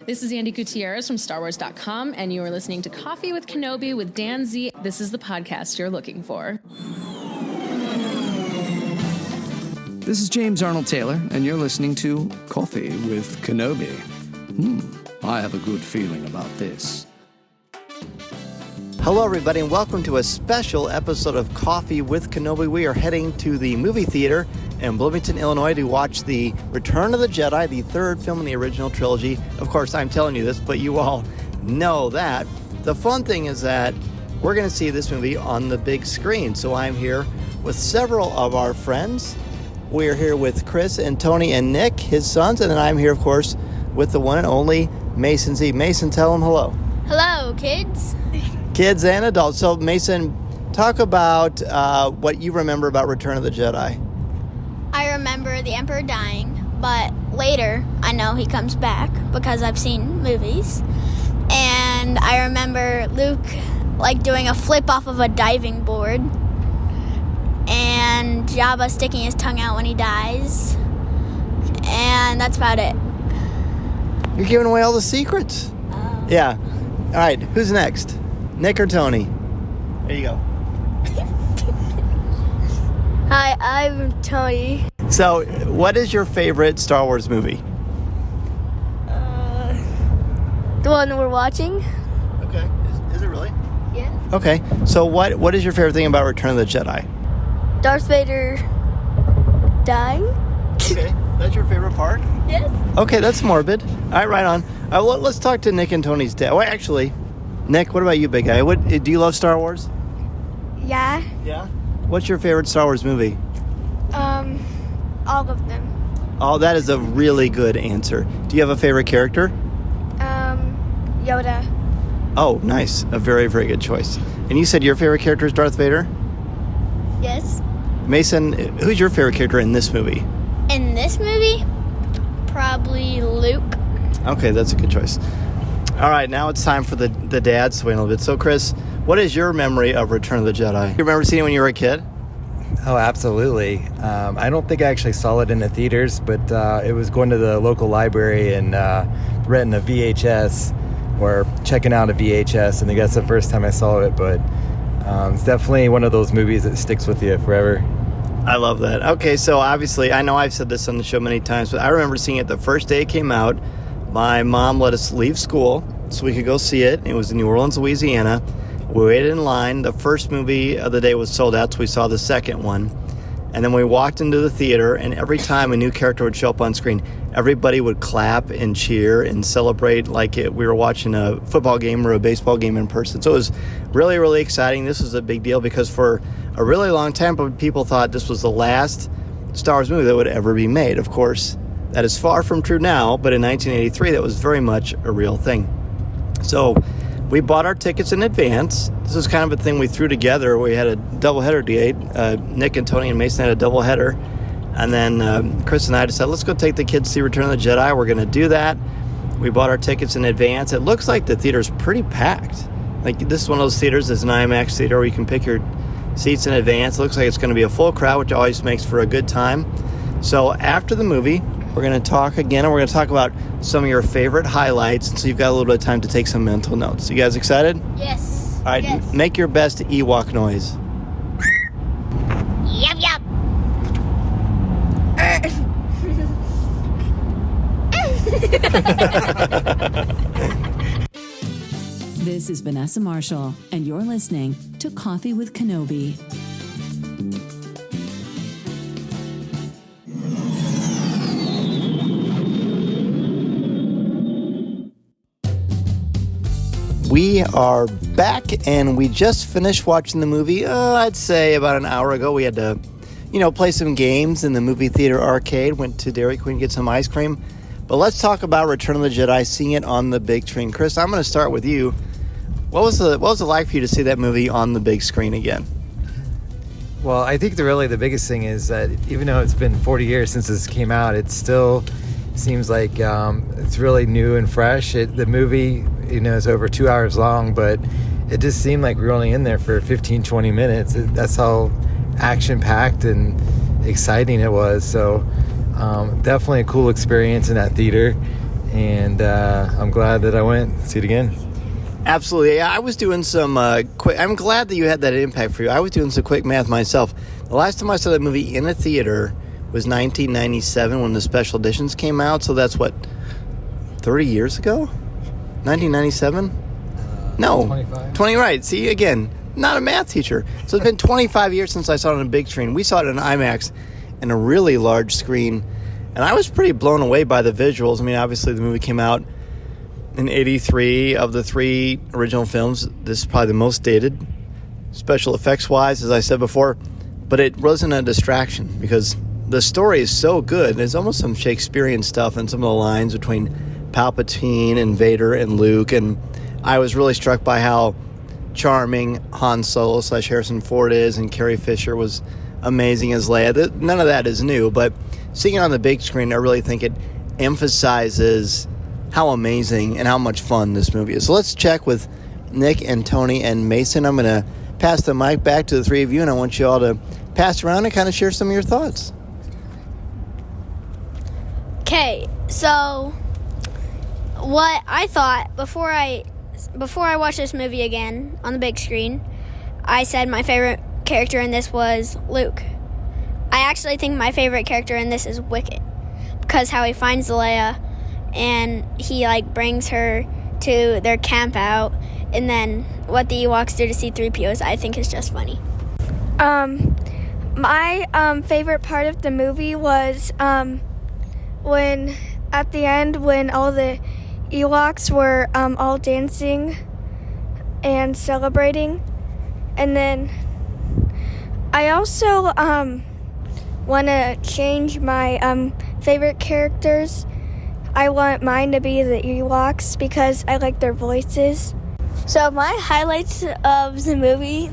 This is Andy Gutierrez from StarWars.com, and you are listening to Coffee with Kenobi with Dan Z. This is the podcast you're looking for. This is James Arnold Taylor, and you're listening to Coffee with Kenobi. I have a good feeling about this. Hello, everybody, and welcome to a special episode of Coffee with Kenobi. We are heading to the movie theater in Bloomington, Illinois to watch the Return of the Jedi, the third film in the original trilogy. Of course, I'm telling you this, but you all know that. The fun thing is that we're going to see this movie on the big screen. So I'm here with several of our friends. We are here with Chris and Tony and Nick, his sons, and then I'm here, of course, with the one and only Mason Z. Mason, tell them hello. Hello, kids. Kids and adults. So, Mason, talk about what you remember about Return of the Jedi. I remember the Emperor dying, but later I know he comes back because I've seen movies. And I remember Luke doing a flip off of a diving board, and Jabba sticking his tongue out when he dies. And that's about it. You're giving away all the secrets. Yeah. All right, who's next? Nick or Tony? There you go. Hi, I'm Tony. So, what is your favorite Star Wars movie? The one we're watching. Okay. Is it really? Yeah. Okay. So, what is your favorite thing about Return of the Jedi? Darth Vader dying. Okay. That's your favorite part? Yes. Okay, that's morbid. All right, right on. Let's talk to Nick and Tony's dad. Well, actually, Nick, what about you, big guy? Do you love Star Wars? Yeah. Yeah. What's your favorite Star Wars movie? All of them. Oh, that is a really good answer. Do you have a favorite character? Yoda. Oh, nice. A very, very good choice. And you said your favorite character is Darth Vader? Yes. Mason, who's your favorite character in this movie? In this movie, probably Luke. Okay, that's a good choice. All right, now it's time for the dads to win a little bit. So, Chris, what is your memory of Return of the Jedi? You remember seeing it when you were a kid? Oh, absolutely. I don't think I actually saw it in the theaters, but it was going to the local library and renting a VHS or checking out a VHS. I think that's the first time I saw it, but it's definitely one of those movies that sticks with you forever. I love that. Okay, so obviously, I know I've said this on the show many times, but I remember seeing it the first day it came out. My mom let us leave school so we could go see it. It was in New Orleans, Louisiana. We waited in line. The first movie of the day was sold out, so we saw the second one. And then we walked into the theater, and every time a new character would show up on screen, everybody would clap and cheer and celebrate like we were watching a football game or a baseball game in person. So it was really, really exciting. This was a big deal because for a really long time, people thought this was the last Star Wars movie that would ever be made. Of course, that is far from true now, but in 1983, that was very much a real thing. So we bought our tickets in advance. This is kind of a thing we threw together. We had a doubleheader date. Nick and Tony and Mason had a doubleheader. And then Chris and I decided, let's go take the kids to see Return of the Jedi. We're going to do that. We bought our tickets in advance. It looks like the theater's pretty packed. Like, this is one of those theaters that's an IMAX theater where you can pick your seats in advance. It looks like it's going to be a full crowd, which always makes for a good time. So after the movie, we're going to talk again, and we're going to talk about some of your favorite highlights. And so you've got a little bit of time to take some mental notes. You guys excited? Yes. All right, yes. Make your best Ewok noise. Yup, yup. This is Vanessa Marshall, and you're listening to Coffee with Kenobi. We are back, and we just finished watching the movie, I'd say about an hour ago. We had to, play some games in the movie theater arcade, went to Dairy Queen to get some ice cream. But let's talk about Return of the Jedi, seeing it on the big screen. Chris, I'm going to start with you. What was it like for you to see that movie on the big screen again? Well, I think the biggest thing is that even though it's been 40 years since this came out, it still seems like it's really new and fresh. The movie, is over 2 hours long, but it just seemed like we were only in there for 15, 20 minutes. That's how action-packed and exciting it was. So definitely a cool experience in that theater. and I'm glad that I went. See it again. Absolutely. Yeah, I was doing some quick... I'm glad that you had that impact for you. I was doing some quick math myself. The last time I saw that movie in a theater was 1997 when the special editions came out. So that's, 30 years ago? 1997? No. 25. 20, right. See, again, not a math teacher. So it's been 25 years since I saw it on a big screen. We saw it in IMAX in a really large screen. And I was pretty blown away by the visuals. I mean, obviously the movie came out in 83. Of the 3 original films, this is probably the most dated, special effects wise, as I said before, but it wasn't a distraction because the story is so good. There's almost some Shakespearean stuff in some of the lines between Palpatine and Vader and Luke, and I was really struck by how charming Han Solo / Harrison Ford is, and Carrie Fisher was amazing as Leia. None of that is new, but seeing it on the big screen, I really think it emphasizes how amazing and how much fun this movie is. So let's check with Nick and Tony and Mason. I'm going to pass the mic back to the 3 of you, and I want you all to pass around and kind of share some of your thoughts. Okay, so what I thought before I watched this movie again on the big screen, I said my favorite character in this was Luke. I actually think my favorite character in this is Wicket, because how he finds Leia and he brings her to their camp out, and then what the Ewoks do to C-3POs, I think is just funny. My favorite part of the movie was when at the end when all the Ewoks were all dancing and celebrating. And then I also want to change my favorite characters. I want mine to be the Ewoks because I like their voices. So my highlights of the movie,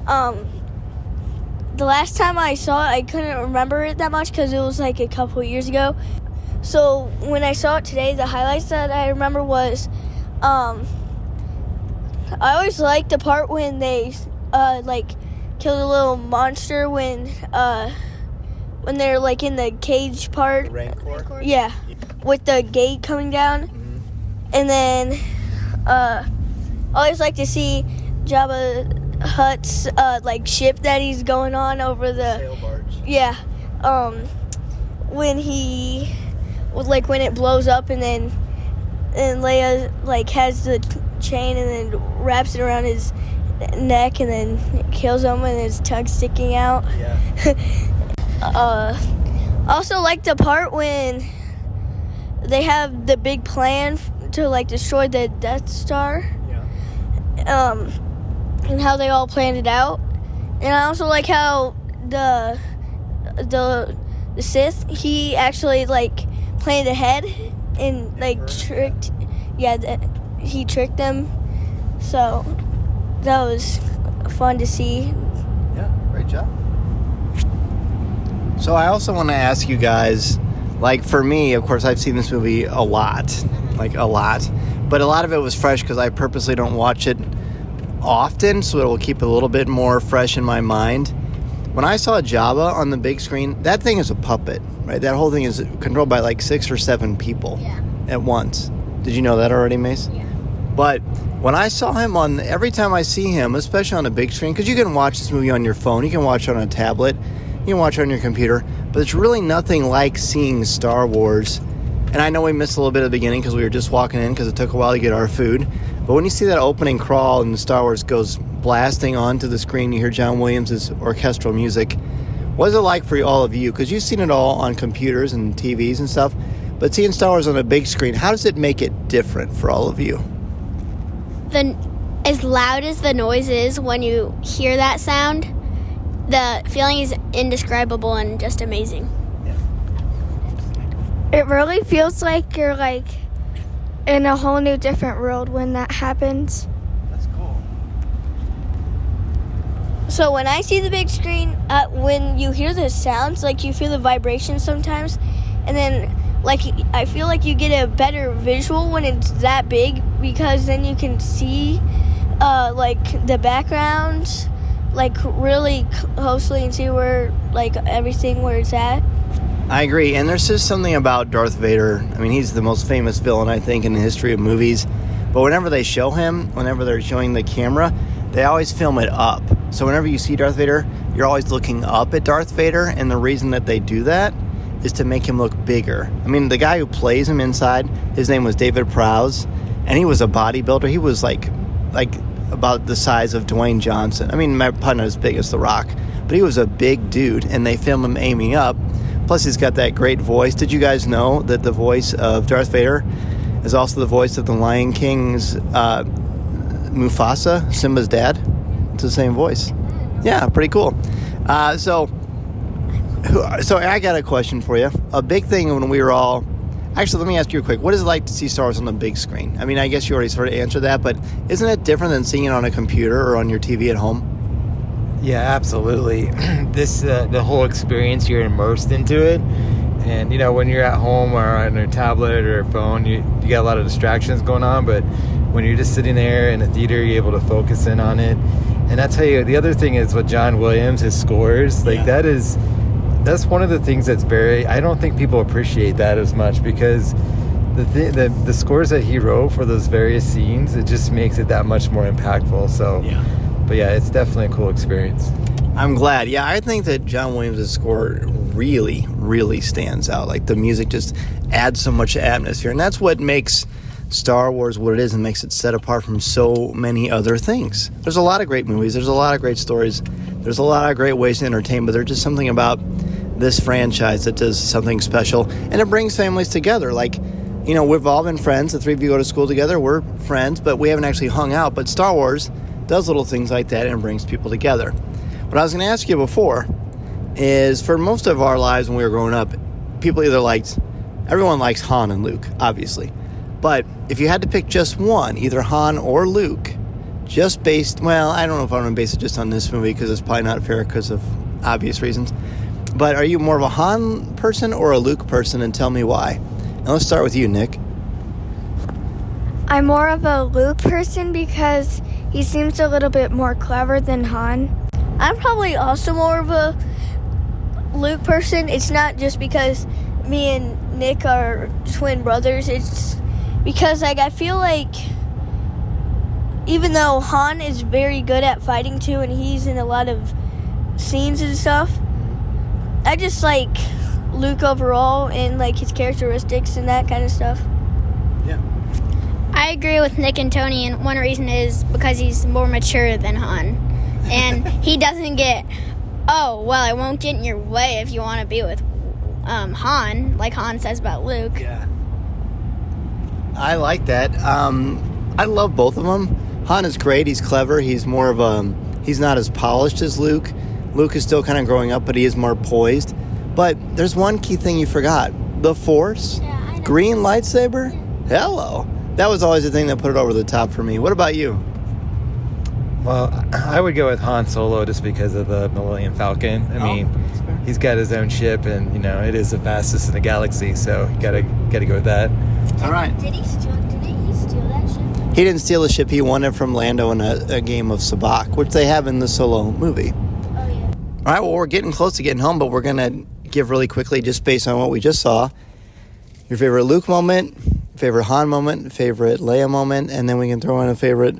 the last time I saw it, I couldn't remember it that much because it was a couple years ago. So when I saw it today, the highlights that I remember was, I always liked the part when they killed a little monster when they're in the cage part. The Rancor? Yeah, with the gate coming down. Mm-hmm. And then I always like to see Jabba Hutt's ship that he's going on over the Sail barge. Yeah. When he when it blows up and Leia has the chain and then wraps it around his neck and then kills him and his tongue sticking out. Yeah. Also like the part when they have the big plan to destroy the Death Star. Yeah. And how they all planned it out. And I also like how the Sith, he actually planned ahead and tricked. Yeah, he tricked them. So that was fun to see. Yeah, great job. So I also want to ask you guys, for me, of course, I've seen this movie a lot, but a lot of it was fresh because I purposely don't watch it often, so it will keep it a little bit more fresh in my mind. When I saw Jabba on the big screen, that thing is a puppet, right? That whole thing is controlled by 6 or 7 people at once. Did you know that already, Mace? Yeah. But when I saw him every time I see him, especially on a big screen, because you can watch this movie on your phone, you can watch it on a tablet, you can watch it on your computer, but it's really nothing like seeing Star Wars. And I know we missed a little bit at the beginning because we were just walking in because it took a while to get our food. But when you see that opening crawl and Star Wars goes blasting onto the screen, you hear John Williams' orchestral music. What is it like for all of you? Because you've seen it all on computers and TVs and stuff. But seeing Star Wars on a big screen, how does it make it different for all of you? As loud as the noise is when you hear that sound, the feeling is indescribable and just amazing. It really feels like you're in a whole new different world when that happens. That's cool. So when I see the big screen, when you hear the sounds, you feel the vibrations sometimes, and then I feel like you get a better visual when it's that big because then you can see the background really closely and see where everything where it's at. I agree. And there's just something about Darth Vader. I mean, he's the most famous villain, I think, in the history of movies. But whenever they show him, whenever they're showing the camera, they always film it up. So whenever you see Darth Vader, you're always looking up at Darth Vader. And the reason that they do that is to make him look bigger. I mean, the guy who plays him inside, his name was David Prowse. And he was a bodybuilder. He was like about the size of Dwayne Johnson. I mean, probably not as big as The Rock. But he was a big dude. And they film him aiming up. Plus, he's got that great voice. Did you guys know that the voice of Darth Vader is also the voice of the Lion King's Mufasa, Simba's dad? It's the same voice. Yeah, pretty cool. So I got a question for you. A big thing when we were all... Actually, let me ask you quick. What is it like to see Star Wars on the big screen? I mean, I guess you already sort of answered that, but isn't it different than seeing it on a computer or on your TV at home? Yeah, absolutely. The whole experience, you're immersed into it. And, when you're at home or on a tablet or a phone, you got a lot of distractions going on. But when you're just sitting there in a theater, you're able to focus in on it. And I tell you, the other thing is with John Williams, his scores, that's one of the things that's I don't think people appreciate that as much, because the scores that he wrote for those various scenes, it just makes it that much more impactful. So, yeah. But yeah, it's definitely a cool experience. I'm glad. Yeah, I think that John Williams' score really, really stands out. Like, the music just adds so much atmosphere. And that's what makes Star Wars what it is and makes it set apart from so many other things. There's a lot of great movies. There's a lot of great stories. There's a lot of great ways to entertain. But there's just something about this franchise that does something special. And it brings families together. Like, we've all been friends. The three of you go to school together. We're friends, but we haven't actually hung out. But Star Wars does little things like that and brings people together. What I was going to ask you before is, for most of our lives when we were growing up, everyone likes Han and Luke, obviously. But if you had to pick just one, either Han or Luke, just based, I don't know if I'm going to base it just on this movie because it's probably not fair because of obvious reasons. But are you more of a Han person or a Luke person, and tell me why? And let's start with you, Nick. I'm more of a Luke person because he seems a little bit more clever than Han. I'm probably also more of a Luke person. It's not just because me and Nick are twin brothers. It's because, I feel like even though Han is very good at fighting too, and he's in a lot of scenes and stuff, I just like Luke overall and his characteristics and that kind of stuff. Yeah. I agree with Nick and Tony, and one reason is because he's more mature than Han. And he doesn't get, I won't get in your way if you want to be with Han, like Han says about Luke. Yeah. I like that. I love both of them. Han is great. He's clever. He's more of he's not as polished as Luke. Luke is still kind of growing up, but he is more poised. But there's one key thing you forgot. The Force. Yeah, I know. Green lightsaber. Yeah. Hello. That was always the thing that put it over the top for me. What about you? Well, I would go with Han Solo just because of the Millennium Falcon. I mean, he's got his own ship, and it is the fastest in the galaxy, so you gotta go with that. All right. Did he steal that ship? He didn't steal the ship. He won it from Lando in a game of sabacc, which they have in the Solo movie. Oh yeah. All right. Well, we're getting close to getting home, but we're gonna give really quickly, just based on what we just saw, your favorite Luke moment, favorite Han moment, favorite Leia moment, and then we can throw in a favorite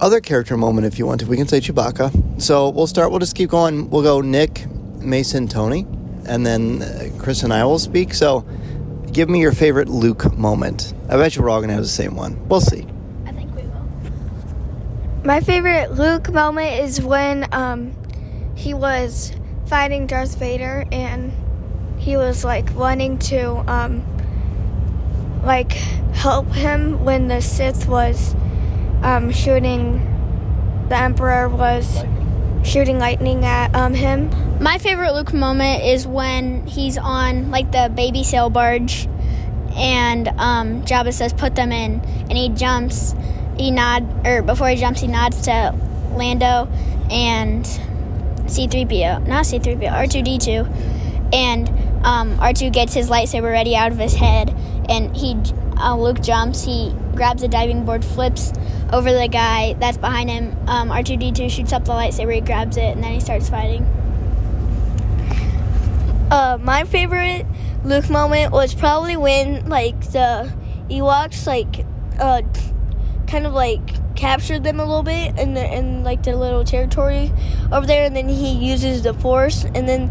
other character moment if you want to. We can say Chewbacca. So we'll just keep going. We'll go Nick, Mason, Tony, and then Chris and I will speak. So give me your favorite Luke moment. I bet you we're all going to have the same one. We'll see. I think we will. My favorite Luke moment is when he was fighting Darth Vader and he was wanting to help him when the Sith was shooting, the Emperor was shooting lightning at him. My favorite Luke moment is when he's on the baby sail barge, and Jabba says put them in, and he jumps. Before he jumps, he nods to Lando and R2D2, and R2 gets his lightsaber ready out of his head, and Luke jumps. He grabs a diving board, flips over the guy that's behind him. R2D2 shoots up the lightsaber, he grabs it, and then he starts fighting. My favorite Luke moment was probably when, like, the Ewoks, like, kind of, like, captured them a little bit in like, their little territory over there, and then he uses the Force, and then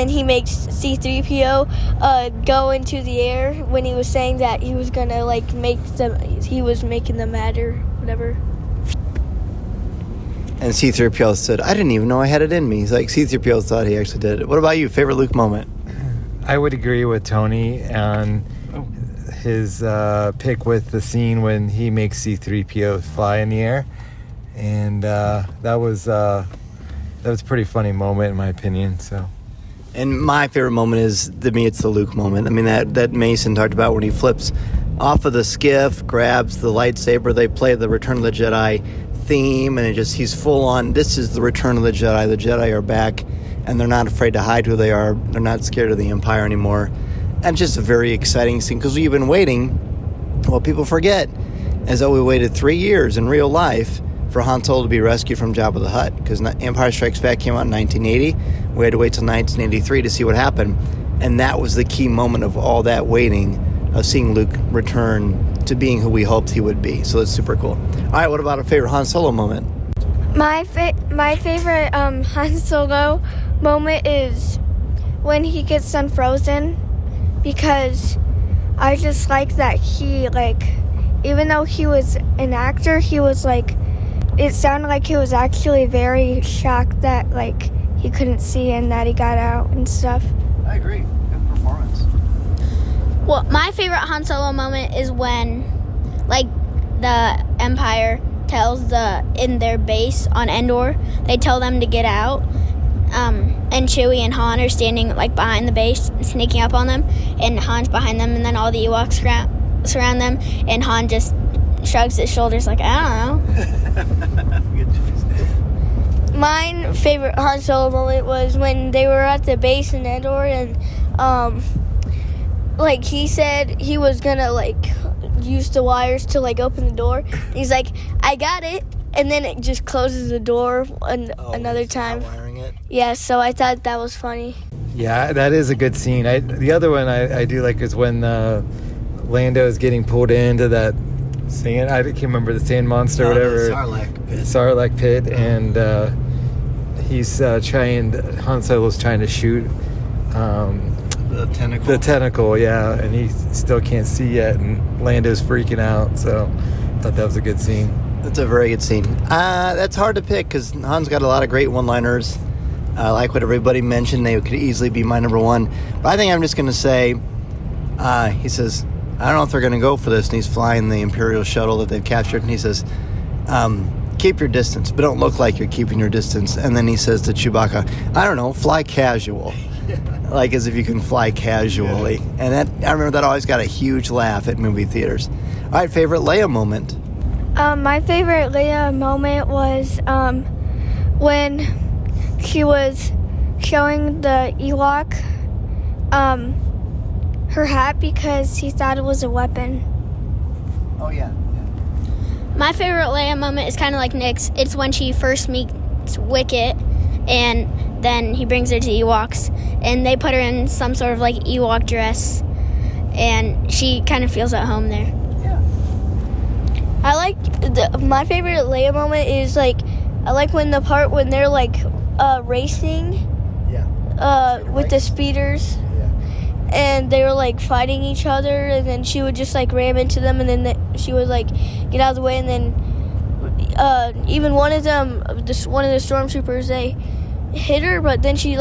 he makes C-3PO go into the air when he was saying that he was gonna, like, he was making them matter, whatever. And C-3PO said, I didn't even know I had it in me. He's like, C-3PO thought he actually did it. What about you? Favorite Luke moment? I would agree with Tony on his pick with the scene when he makes C-3PO fly in the air. And that was a pretty funny moment, in my opinion. So, And my favorite moment is, to me, it's the Luke moment. I mean, that Mason talked about when he flips off of the skiff, grabs the lightsaber, they play the Return of the Jedi theme, and he's full on, this is the Return of the Jedi. The Jedi are back, and they're not afraid to hide who they are. They're not scared of the Empire anymore. And just a very exciting scene, because we've been waiting, what people forget is that we waited 3 years in real life for Han Solo to be rescued from Jabba the Hutt, because Empire Strikes Back came out in 1980. We had to wait till 1983 to see what happened, and that was the key moment of all that waiting, of seeing Luke return to being who we hoped he would be. So that's super cool. All right, what about a favorite Han Solo moment? My favorite Han Solo moment is when he gets unfrozen, because I just like that he, like, even though he was an actor, he was like, it sounded like he was actually very shocked that, like, he couldn't see and that he got out and stuff. I agree. Good performance. Well, my favorite Han Solo moment is when, like, the Empire tells in their base on Endor, they tell them to get out, and Chewie and Han are standing, like, behind the base, sneaking up on them, and Han's behind them, and then all the Ewoks surround them, and Han just shrugs his shoulders like, I don't know. Good choice. My favorite Han Solo moment was when they were at the base in Endor, and like, he said he was gonna, like, use the wires to, like, open the door. He's like, I got it, and then it just closes the door another time. Wiring it. Yeah, so I thought that was funny. yeah, that is a good scene. The other one I do like is when Lando is getting pulled into that sand. I can't remember the sand monster or whatever. Sarlacc pit, and he's Han Solo's trying to shoot The tentacle. the tentacle, yeah, and he still can't see yet, and Lando's freaking out. So I thought that was a good scene. That's a very good scene. That's hard to pick, because Han's got a lot of great one-liners. I like what everybody mentioned. They could easily be my number one. But I think I'm just going to say, he says, I don't know if they're going to go for this. And he's flying the Imperial shuttle that they've captured. And he says, keep your distance, but don't look like you're keeping your distance. And then he says to Chewbacca, I don't know, fly casual. Like, as if you can fly casually. And I remember that always got a huge laugh at movie theaters. All right, favorite Leia moment? My favorite Leia moment was when she was showing the Ewok her hat because he thought it was a weapon. Oh, yeah. My favorite Leia moment is kind of like Nick's. It's when she first meets Wicket, and then he brings her to Ewoks, and they put her in some sort of, like, Ewok dress, and she kind of feels at home there. Yeah. I like my favorite Leia moment is, like, I like when they're, like, racing with the speeders. And they were, like, fighting each other, and then she would just, like, ram into them, and then she would, like, get out of the way, and then even one of the stormtroopers, they hit her, but then she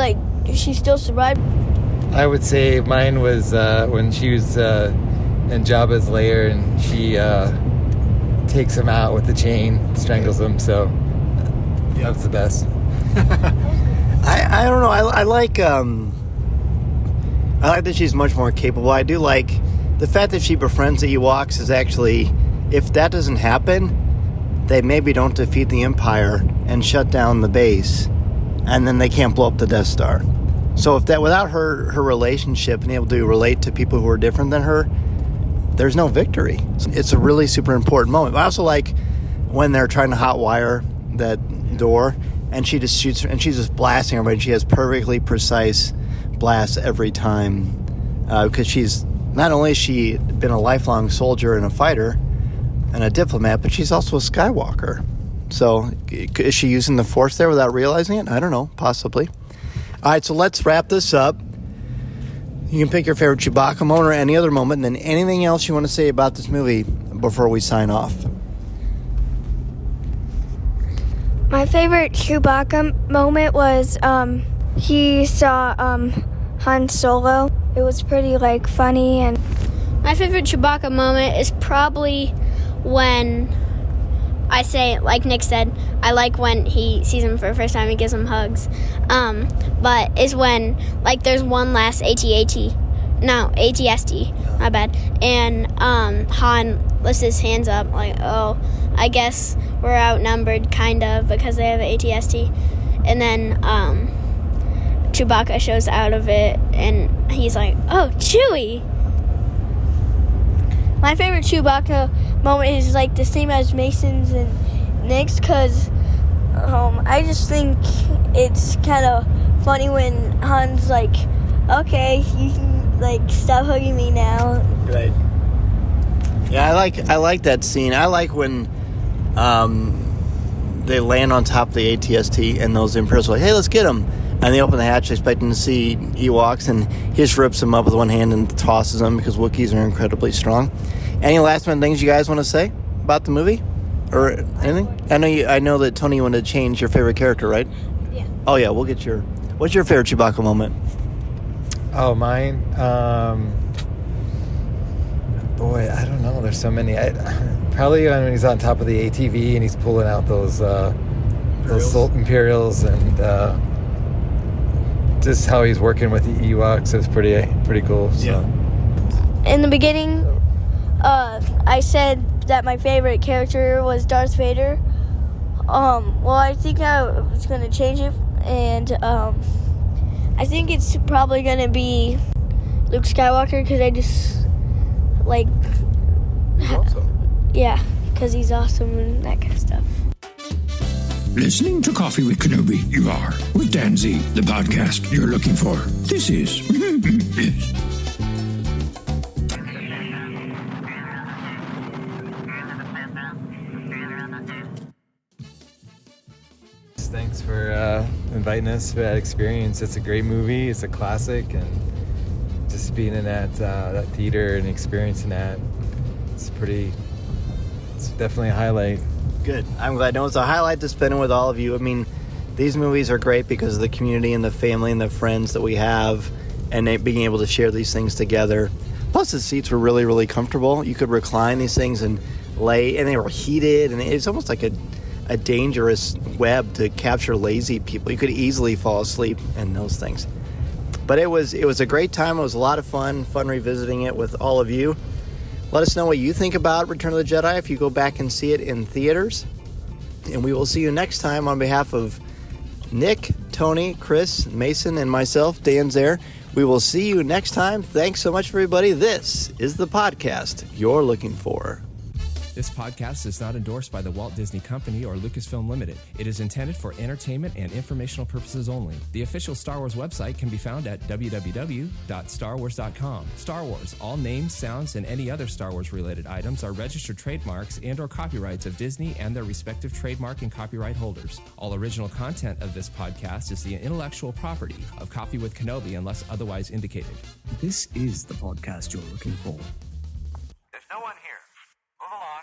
still survived. I would say mine was when she was in Jabba's lair, and she takes him out with the chain, strangles him. So that was the best. I don't know. I like that she's much more capable. I do like the fact that she befriends the Ewoks. Is actually, if that doesn't happen, they maybe don't defeat the Empire and shut down the base, and then they can't blow up the Death Star. So if that, without her relationship and able to relate to people who are different than her, there's no victory. It's a really super important moment. But I also like when they're trying to hotwire that door, and she just shoots her, and she's just blasting everybody. And she has perfectly precise blast every time because she's not only has she been a lifelong soldier and a fighter and a diplomat, but she's also a Skywalker. So is she using the Force there without realizing it? I don't know. Possibly. All right, so let's wrap this up. You can pick your favorite Chewbacca moment or any other moment, and then anything else you want to say about this movie before we sign off. My favorite Chewbacca moment was he saw Han Solo. It was pretty funny. And My favorite Chewbacca moment is probably when I say, like Nick said, I like when he sees him for the first time and gives him hugs. But is when there's one last ATST, my bad, and Han lifts his hands up oh, I guess we're outnumbered kind of because they have ATST, and then Chewbacca shows out of it and he's like, oh, Chewie. My favorite Chewbacca moment is the same as Mason's and Nick's, because I just think it's kind of funny when Han's okay, you can stop hugging me now. Right. Yeah, I like that scene. I like when they land on top of the ATST and those Imperials are like, hey, let's get them. And they open the hatch expecting to see Ewoks, and he just rips them up with one hand and tosses them because Wookiees are incredibly strong. Any last minute things you guys want to say about the movie? Or anything? I know that Tony wanted to change your favorite character, right? Yeah. Oh, yeah, we'll get what's your favorite Chewbacca moment? Oh, mine? Boy, I don't know. There's so many. Probably when he's on top of the ATV and he's pulling out those Imperials and just how he's working with the Ewoks is pretty cool. So. Yeah. In the beginning, I said that my favorite character was Darth Vader. Well, I think I was going to change it, and I think it's probably going to be Luke Skywalker, because I just yeah, because he's awesome and that kind of stuff. Listening to Coffee with Kenobi, you are, with Dan Z, the podcast you're looking for. This is... yes. Thanks for inviting us to that experience. It's a great movie. It's a classic, and just being in that theater and experiencing that, it's definitely a highlight. Good. I'm glad. No, it's a highlight to spend it with all of you. I mean, these movies are great because of the community and the family and the friends that we have, and being able to share these things together. Plus, the seats were really, really comfortable. You could recline these things and lay, and they were heated, and it's almost like a dangerous web to capture lazy people. You could easily fall asleep in those things. But it was a great time. It was a lot of fun revisiting it with all of you. Let us know what you think about Return of the Jedi if you go back and see it in theaters. And we will see you next time. On behalf of Nick, Tony, Chris, Mason, and myself, Dan Zehr, we will see you next time. Thanks so much, everybody. This is the podcast you're looking for. This podcast is not endorsed by the Walt Disney Company or Lucasfilm Limited. It is intended for entertainment and informational purposes only. The official Star Wars website can be found at www.starwars.com. Star Wars, all names, sounds, and any other Star Wars related items are registered trademarks and or copyrights of Disney and their respective trademark and copyright holders. All original content of this podcast is the intellectual property of Coffee with Kenobi unless otherwise indicated. This is the podcast you're looking for. There's no one here. Move along.